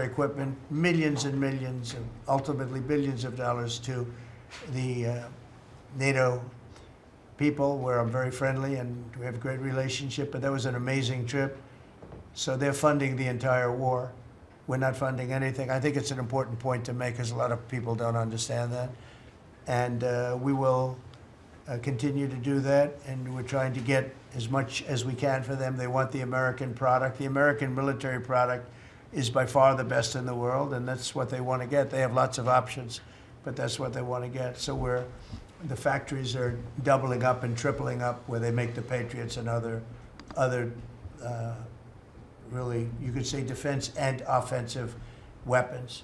equipment, millions and millions, and ultimately billions of dollars to the NATO people, where I'm very friendly and we have a great relationship. But that was an amazing trip. So they're funding the entire war. We're not funding anything. I think it's an important point to make because a lot of people don't understand that. And we will continue to do that. And we're trying to get as much as we can for them. They want the American product. The American military product is by far the best in the world, and that's what they want to get. They have lots of options, but that's what they want to get. So the factories are doubling up and tripling up where they make the Patriots and other really, you could say, defense and offensive weapons.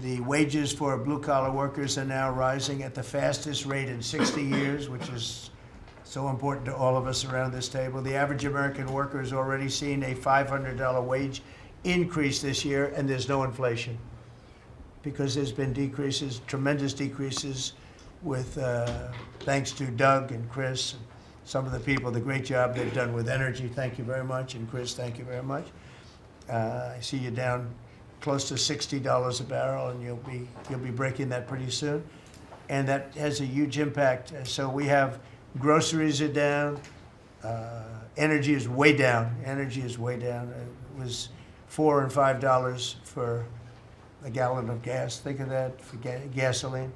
The wages for blue-collar workers are now rising at the fastest rate in 60 years, which is so important to all of us around this table. The average American worker has already seen a $500 wage increase this year, and there's no inflation because there's been decreases, tremendous decreases, with thanks to Doug and Chris and some of the people, the great job they've done with energy. Thank you very much. And Chris, thank you very much. I see you down close to $60 a barrel, and you'll be breaking that pretty soon. And that has a huge impact. So we have groceries are down. Energy is way down. Energy is way down. It was $4 and $5 for a gallon of gas. Think of that for gasoline.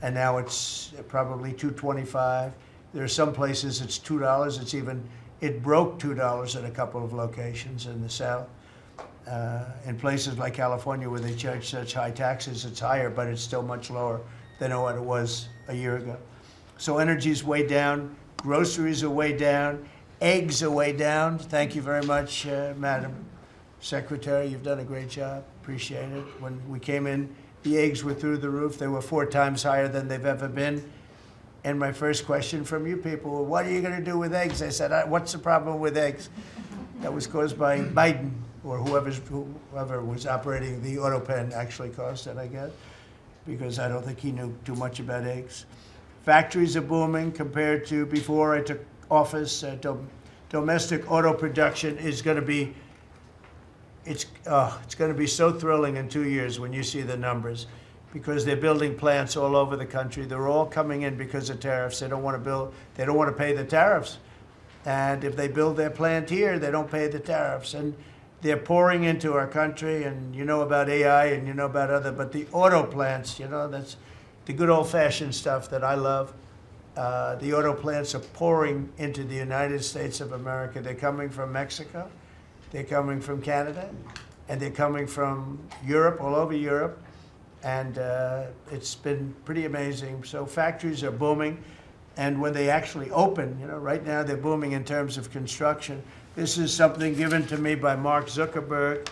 And now it's probably $2.25. There are some places it's $2. It broke $2 at a couple of locations in the South. In places like California where they charge such high taxes, it's higher, but it's still much lower than what it was a year ago. So energy's way down. Groceries are way down. Eggs are way down. Thank you very much, Madam Secretary. You've done a great job. Appreciate it. When we came in, the eggs were through the roof. They were 4 times higher than they've ever been. And my first question from you people were, what are you going to do with eggs? I said, what's the problem with eggs? That was caused by Biden, or whoever was operating the auto pen actually caused it, I guess, because I don't think he knew too much about eggs. Factories are booming compared to before I took office. Domestic auto production is going to be, it's going to be so thrilling in 2 years when you see the numbers, because they're building plants all over the country. They're all coming in because of tariffs. They don't want to pay the tariffs. And if they build their plant here, they don't pay the tariffs. And they're pouring into our country, and you know about AI and you know about but the auto plants, that's the good old-fashioned stuff that I love. The auto plants are pouring into the United States of America. They're coming from Mexico. They're coming from Canada, and they're coming from Europe, all over Europe, and it's been pretty amazing. So factories are booming, and when they actually open, right now they're booming in terms of construction. This is something given to me by Mark Zuckerberg,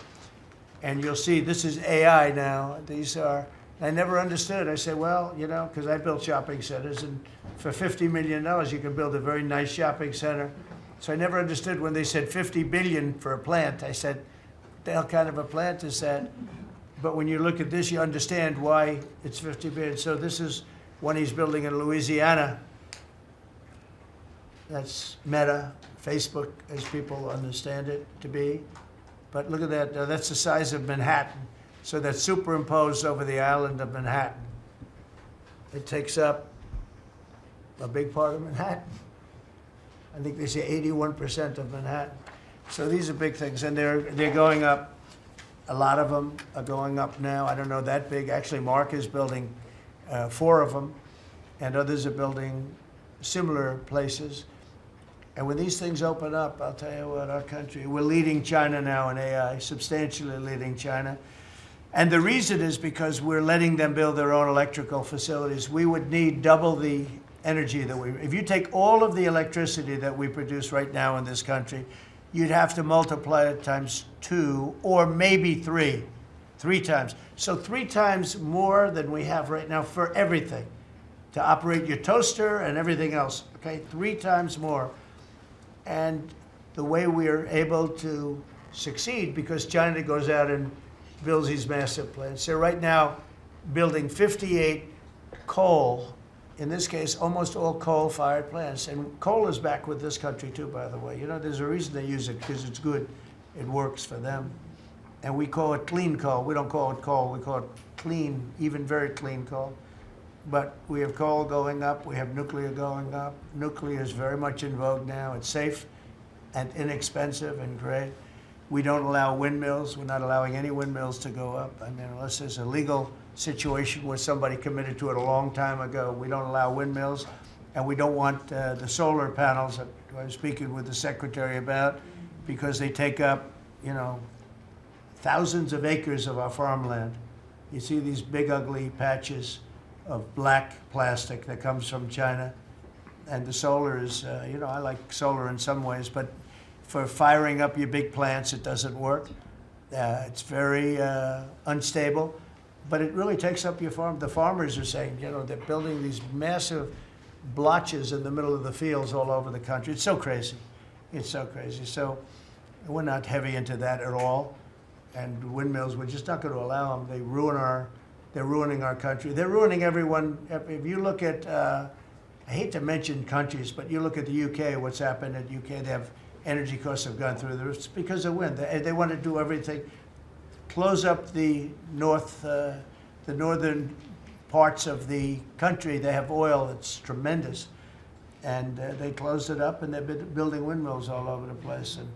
and you'll see this is AI now. I never understood. I said, well, because I built shopping centers, and for $50 million you can build a very nice shopping center. So I never understood when they said $50 billion for a plant. I said, what the hell kind of a plant is that? But when you look at this, you understand why it's $50 billion. So this is one he's building in Louisiana. That's Meta, Facebook, as people understand it to be. But look at that. That's the size of Manhattan. So that's superimposed over the island of Manhattan. It takes up a big part of Manhattan. I think they say 81% of Manhattan. So these are big things, and they're going up. A lot of them are going up now. I don't know that big. Actually, Mark is building 4 of them, and others are building similar places. And when these things open up, I'll tell you what, our country, we're leading China now in AI, substantially leading China. And the reason is because we're letting them build their own electrical facilities. We would need double the energy if you take all of the electricity that we produce right now in this country, you'd have to multiply it times 2 or maybe 3 times. So 3 times more than we have right now for everything, to operate your toaster and everything else, okay? 3 times more. And the way we are able to succeed, because China goes out and builds these massive plants. They're right now building 58 coal, in this case, almost all coal-fired plants. And coal is back with this country too, by the way. There's a reason they use it, because it's good. It works for them. and we call it clean coal. We don't call it coal, we call it clean, even very clean coal. But we have coal going up, we have nuclear going up. Nuclear is very much in vogue now. It's safe and inexpensive and great. We don't allow windmills. We're not allowing any windmills to go up. I mean, unless there's a legal situation where somebody committed to it a long time ago, we don't allow windmills. And we don't want the solar panels that I was speaking with the secretary about, because they take up, you know, thousands of acres of our farmland. You see these big ugly patches of black plastic that comes from China. And the solar is, you know, I like solar in some ways, but for firing up your big plants, it doesn't work. It's very unstable, but it really takes up your farm. The farmers are saying, you know, they're building these massive blotches in the middle of the fields all over the country. It's so crazy. It's so crazy. So we're not heavy into that at all. And windmills, we're just not going to allow them. They're ruining our country. They're ruining everyone. If you look at, I hate to mention countries, but you look at the UK, what's happened at UK, they have energy costs have gone through the roof. It's because of wind. They want to do everything, close up the northern parts of the country. They have oil that's tremendous. And they closed it up, and they're building windmills all over the place. And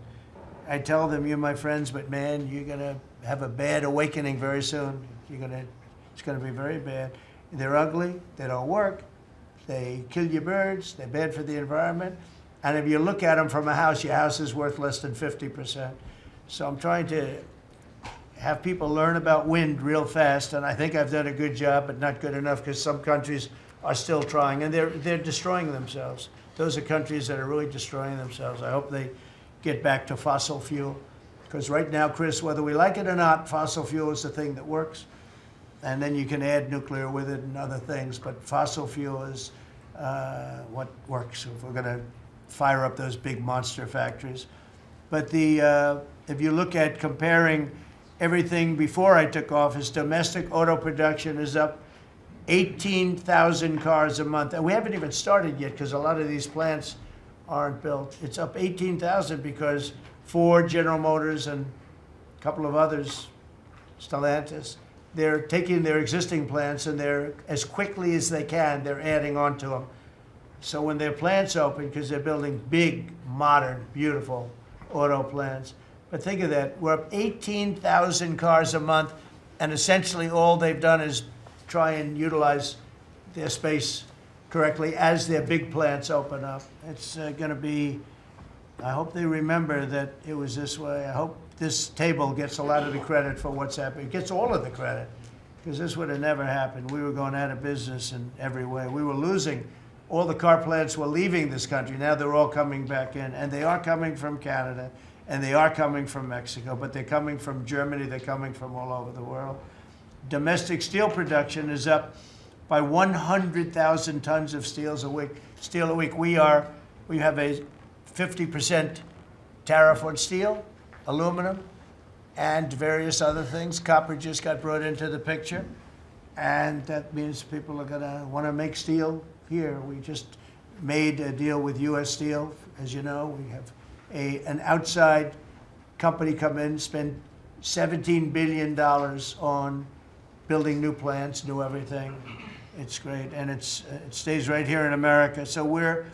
I tell them, you're my friends, but man, you're going to have a bad awakening very soon. It's going to be very bad. They're ugly. They don't work. They kill your birds. They're bad for the environment. And if you look at them from a house, your house is worth less than 50%. So I'm trying to have people learn about wind real fast, and I think I've done a good job, but not good enough, because some countries are still trying, and they're destroying themselves. Those are countries that are really destroying themselves. I hope they get back to fossil fuel, because right now, Chris, whether we like it or not, fossil fuel is the thing that works, and then you can add nuclear with it and other things, but fossil fuel is what works if we're going to fire up those big monster factories. But if you look at comparing everything before I took office, domestic auto production is up 18,000 cars a month. And we haven't even started yet, because a lot of these plants aren't built. It's up 18,000 because Ford, General Motors, and a couple of others, Stellantis, they're taking their existing plants, and they're, as quickly as they can, they're adding on to them. So when their plants open, because they're building big, modern, beautiful auto plants. But think of that, we're up 18,000 cars a month, and essentially all they've done is try and utilize their space correctly as their big plants open up. It's going to be, I hope they remember that it was this way. I hope this table gets a lot of the credit for what's happening. It gets all of the credit, because this would have never happened. We were going out of business in every way. We were losing. All the car plants were leaving this country. Now they're all coming back in, and they are coming from Canada, and they are coming from Mexico, but they're coming from Germany. They're coming from all over the world. Domestic steel production is up by 100,000 tons of steel a week. We have a 50% tariff on steel, aluminum, and various other things. Copper just got brought into the picture, and that means people are going to want to make steel here. We just made a deal with U.S. Steel. As you know, we have an outside company come in, spend $17 billion on building new plants, new everything. It's great, and it stays right here in America. So we're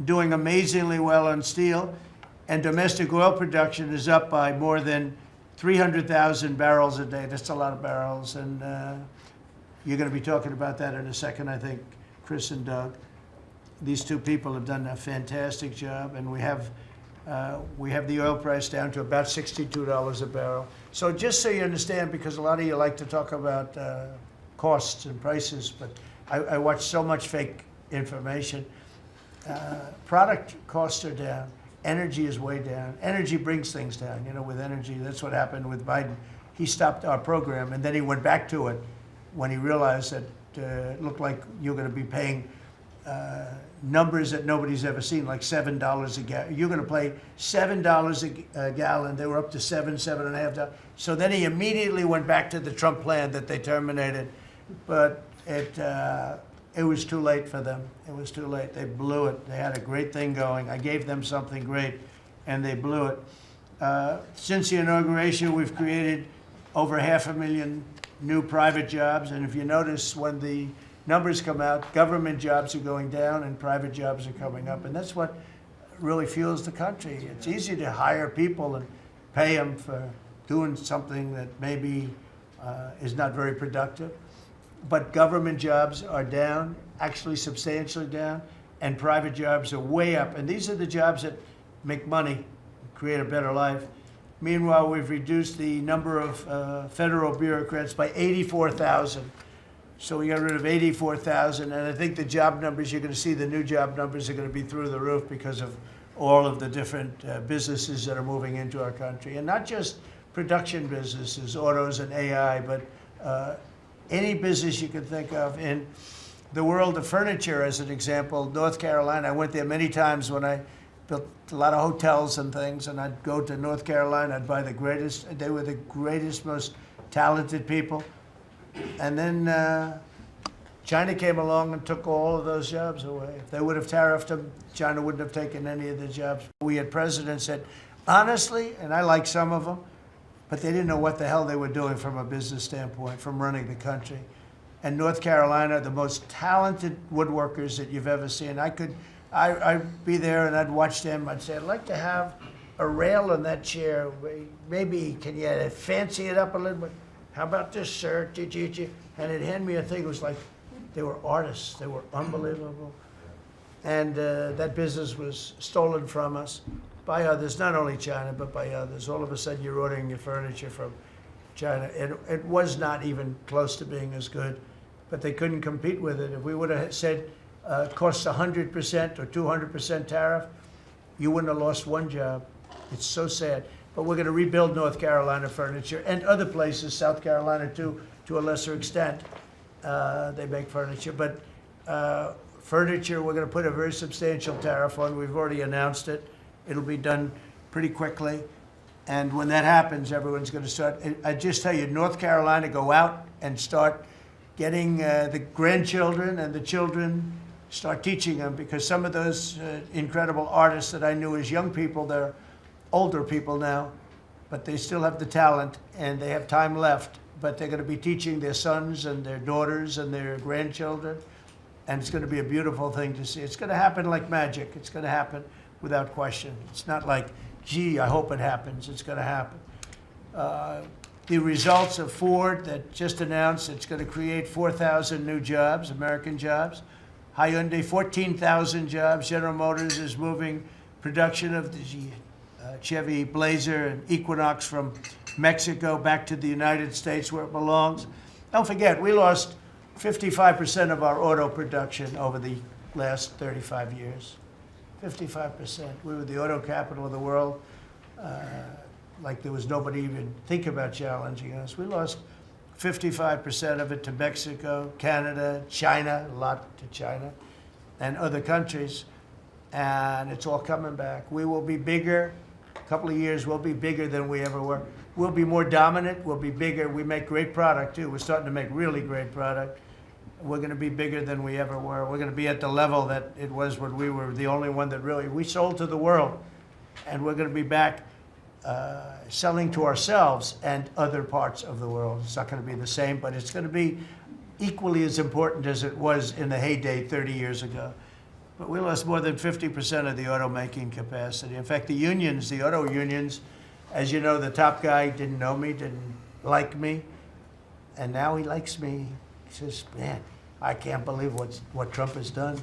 doing amazingly well on steel, and domestic oil production is up by more than 300,000 barrels a day. That's a lot of barrels, and you're going to be talking about that in a second, I think, Chris and Doug. These two people have done a fantastic job, and we have the oil price down to about $62 a barrel. So just so you understand, because a lot of you like to talk about costs and prices, but I watch so much fake information. Product costs are down. Energy is way down. Energy brings things down. You know, with energy, that's what happened with Biden. He stopped our program, and then he went back to it when he realized that it looked like you're going to be paying numbers that nobody's ever seen, like $7 a gallon. You're going to pay $7 a gallon. They were up to $7.5. So then he immediately went back to the Trump plan that they terminated, but it was too late for them. It was too late. They blew it. They had a great thing going. I gave them something great, and they blew it. Since the inauguration, we've created over 500,000 new private jobs. And if you notice, when the numbers come out, government jobs are going down and private jobs are coming up. And that's what really fuels the country. It's easy to hire people and pay them for doing something that maybe is not very productive. But government jobs are down, actually substantially down, and private jobs are way up. And these are the jobs that make money, create a better life. Meanwhile, we've reduced the number of federal bureaucrats by 84,000. So we got rid of 84,000, and I think the job numbers, you're going to see the new job numbers are going to be through the roof because of all of the different businesses that are moving into our country. And not just production businesses, autos and AI, but any business you can think of. In the world of furniture, as an example, North Carolina, I went there many times when I built a lot of hotels and things, and I'd go to North Carolina, I'd buy the greatest, they were the greatest, most talented people. And then China came along and took all of those jobs away. If they would have tariffed them, China wouldn't have taken any of the jobs. We had presidents that, honestly, and I like some of them, but they didn't know what the hell they were doing from a business standpoint, from running the country. And North Carolina, the most talented woodworkers that you've ever seen. I'd be there and I'd watch them. I'd say, I'd like to have a rail in that chair. Maybe, can you fancy it up a little bit? How about this, sir? And they'd hand me a thing. It was like they were artists. They were unbelievable. And that business was stolen from us by others, not only China, but by others. All of a sudden, you're ordering your furniture from China. It was not even close to being as good, but they couldn't compete with it. If we would have said it costs 100% or 200% tariff, you wouldn't have lost one job. It's so sad. But we're going to rebuild North Carolina furniture and other places, South Carolina too, to a lesser extent. They make furniture. But furniture, we're going to put a very substantial tariff on. We've already announced it. It'll be done pretty quickly. And when that happens, everyone's going to start. I just tell you, North Carolina, go out and start getting the grandchildren and the children, start teaching them, because some of those incredible artists that I knew as young people, they're older people now, but they still have the talent and they have time left, but they're going to be teaching their sons and their daughters and their grandchildren, and it's going to be a beautiful thing to see. It's going to happen like magic. It's going to happen without question. It's not like, gee, I hope it happens. It's going to happen. The results of Ford that just announced it's going to create 4,000 new jobs, American jobs. Hyundai, 14,000 jobs. General Motors is moving production of the Chevy Blazer and Equinox from Mexico back to the United States where it belongs. Don't forget, we lost 55% of our auto production over the last 35 years. 55%. We were the auto capital of the world. Like there was nobody even think about challenging us. We lost 55% of it to Mexico, Canada, China, a lot to China, and other countries. And it's all coming back. We will be bigger. A couple of years, we'll be bigger than we ever were. We'll be more dominant. We'll be bigger. We make great product, too. We're starting to make really great product. We're going to be bigger than we ever were. We're going to be at the level that it was when we were the only one that really, we sold to the world. And we're going to be back selling to ourselves and other parts of the world. It's not going to be the same, but it's going to be equally as important as it was in the heyday 30 years ago. But we lost more than 50% of the automaking capacity. In fact, the unions, the auto unions, as you know, the top guy didn't know me, didn't like me, and now he likes me. He says, man, I can't believe what Trump has done.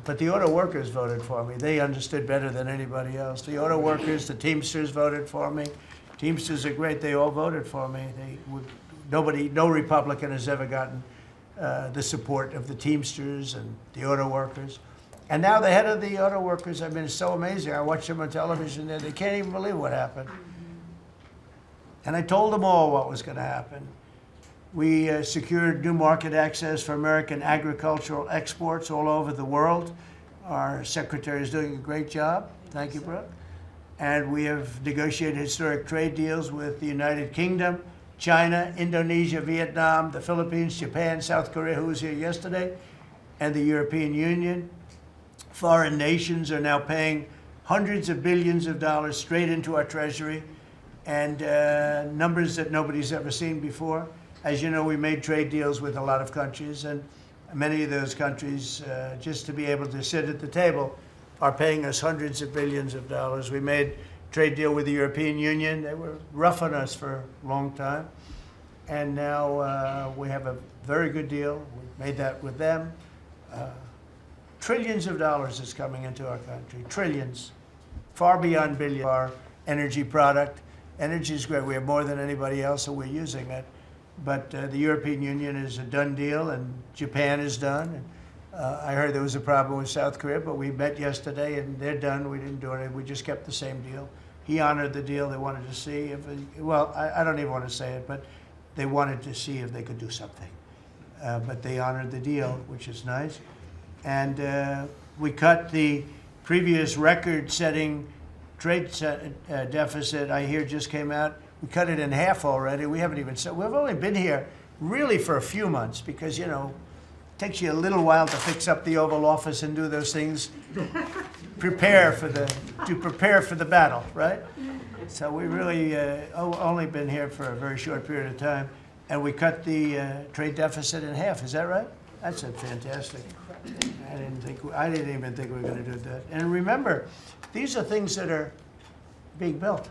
But the auto workers voted for me. They understood better than anybody else. The auto workers, the Teamsters voted for me. Teamsters are great. They all voted for me. No Republican has ever gotten the support of the Teamsters and the auto workers. And now the head of the auto workers, I mean, it's so amazing. I watch them on television there. They can't even believe what happened. And I told them all what was going to happen. We secured new market access for American agricultural exports all over the world. Our secretary is doing a great job. Thank you, Brooke. And we have negotiated historic trade deals with the United Kingdom, China, Indonesia, Vietnam, the Philippines, Japan, South Korea, who was here yesterday, and the European Union. Foreign nations are now paying hundreds of billions of dollars straight into our treasury and numbers that nobody's ever seen before. As you know, we made trade deals with a lot of countries, and many of those countries, just to be able to sit at the table, are paying us hundreds of billions of dollars. We made a trade deal with the European Union. They were rough on us for a long time. And now we have a very good deal. We made that with them. Trillions of dollars is coming into our country. Trillions. Far beyond billions. Our energy product. Energy is great. We have more than anybody else, and we're using it. But the European Union is a done deal, and Japan is done. And, I heard there was a problem with South Korea, but we met yesterday, and they're done. We didn't do anything. We just kept the same deal. He honored the deal. They wanted to see if, well, I don't even want to say it, but they wanted to see if they could do something. But they honored the deal, which is nice. And we cut the previous record-setting trade deficit, I hear just came out. We cut it in half already. We haven't even said, we've only been here really for a few months because, you know, it takes you a little while to fix up the Oval Office and do those things. prepare for the battle, right? So we really only been here for a very short period of time, and we cut the trade deficit in half. Is that right? That's fantastic. I didn't even think we were going to do that. And remember, these are things that are being built.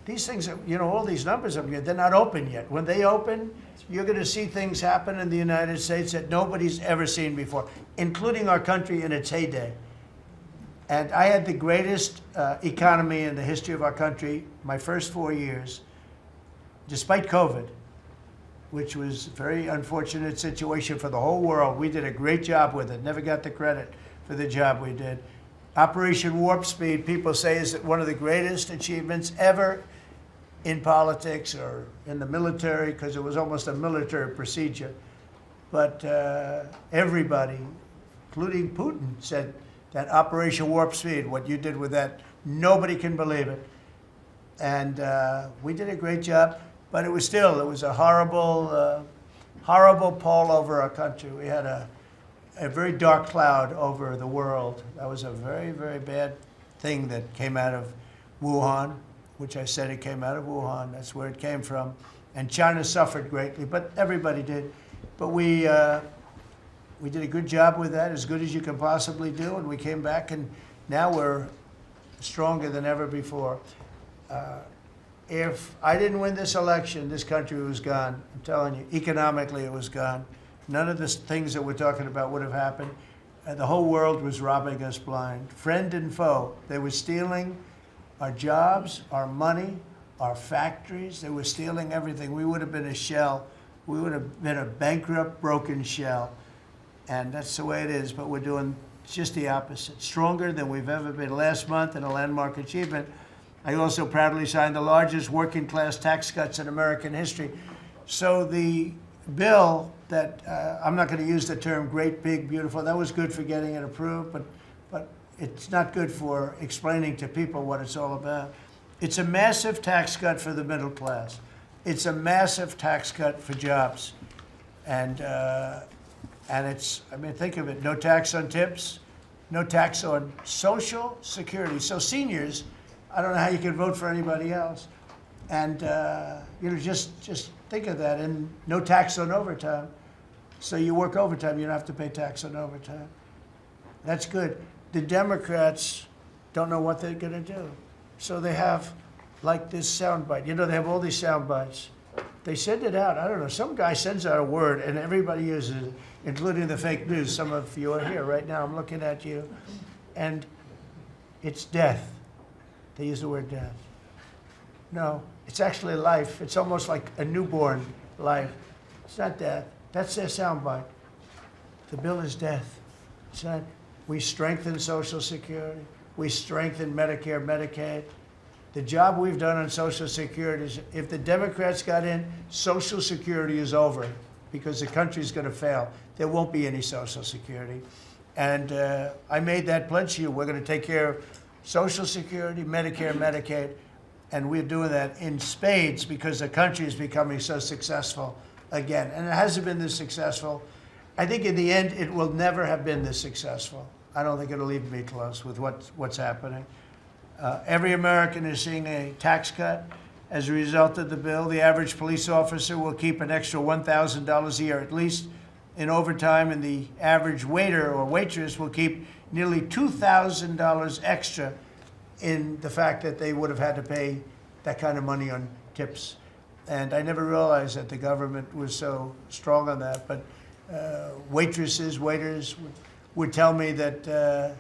These things, you know, all these numbers up here, they're not open yet. When they open, you're going to see things happen in the United States that nobody's ever seen before, including our country in its heyday. And I had the greatest economy in the history of our country my first 4 years, despite COVID, which was a very unfortunate situation for the whole world. We did a great job with it, never got the credit for the job we did. Operation Warp Speed, people say, is one of the greatest achievements ever in politics or in the military, because it was almost a military procedure. But everybody, including Putin, said that Operation Warp Speed, what you did with that, nobody can believe it. And we did a great job, but it was a horrible, horrible pall over our country. We had a very dark cloud over the world. That was a very, very bad thing that came out of Wuhan, which I said it came out of Wuhan. That's where it came from. And China suffered greatly, but everybody did. But we did a good job with that, as good as you can possibly do, and we came back, and now we're stronger than ever before. If I didn't win this election, this country was gone. I'm telling you, economically it was gone. None of the things that we're talking about would have happened. The whole world was robbing us blind. Friend and foe. They were stealing our jobs, our money, our factories. They were stealing everything. We would have been a shell. We would have been a bankrupt, broken shell. And that's the way it is, but we're doing just the opposite. Stronger than we've ever been. Last month, in a landmark achievement, I also proudly signed the largest working class tax cuts in American history. So the bill that, I'm not going to use the term great, big, beautiful, that was good for getting it approved, but it's not good for explaining to people what it's all about. It's a massive tax cut for the middle class. It's a massive tax cut for jobs. And it's, I mean, think of it, no tax on tips, no tax on Social Security. So seniors, I don't know how you can vote for anybody else. And, you know, just think of that. And no tax on overtime. So you work overtime, you don't have to pay tax on overtime. That's good. The Democrats don't know what they're going to do. So they have, like, this soundbite. You know, they have all these sound bites. They send it out. I don't know. Some guy sends out a word, and everybody uses it, including the fake news. Some of you are here right now. I'm looking at you. And it's death. They use the word death. No, it's actually life. It's almost like a newborn life. It's not death. That's their soundbite. The bill is death. It's not. We strengthen Social Security. We strengthen Medicare, Medicaid. The job we've done on Social Security is, if the Democrats got in, Social Security is over because the country's going to fail. There won't be any Social Security. And I made that pledge to you. We're going to take care of Social Security, Medicare, Medicaid, and we're doing that in spades because the country is becoming so successful again. And it hasn't been this successful. I think in the end, it will never have been this successful. I don't think it'll even be close with what's happening. Every American is seeing a tax cut. As a result of the bill, the average police officer will keep an extra $1,000 a year at least in overtime, and the average waiter or waitress will keep nearly $2,000 extra in the fact that they would have had to pay that kind of money on tips. And I never realized that the government was so strong on that. But waitresses, waiters would tell me that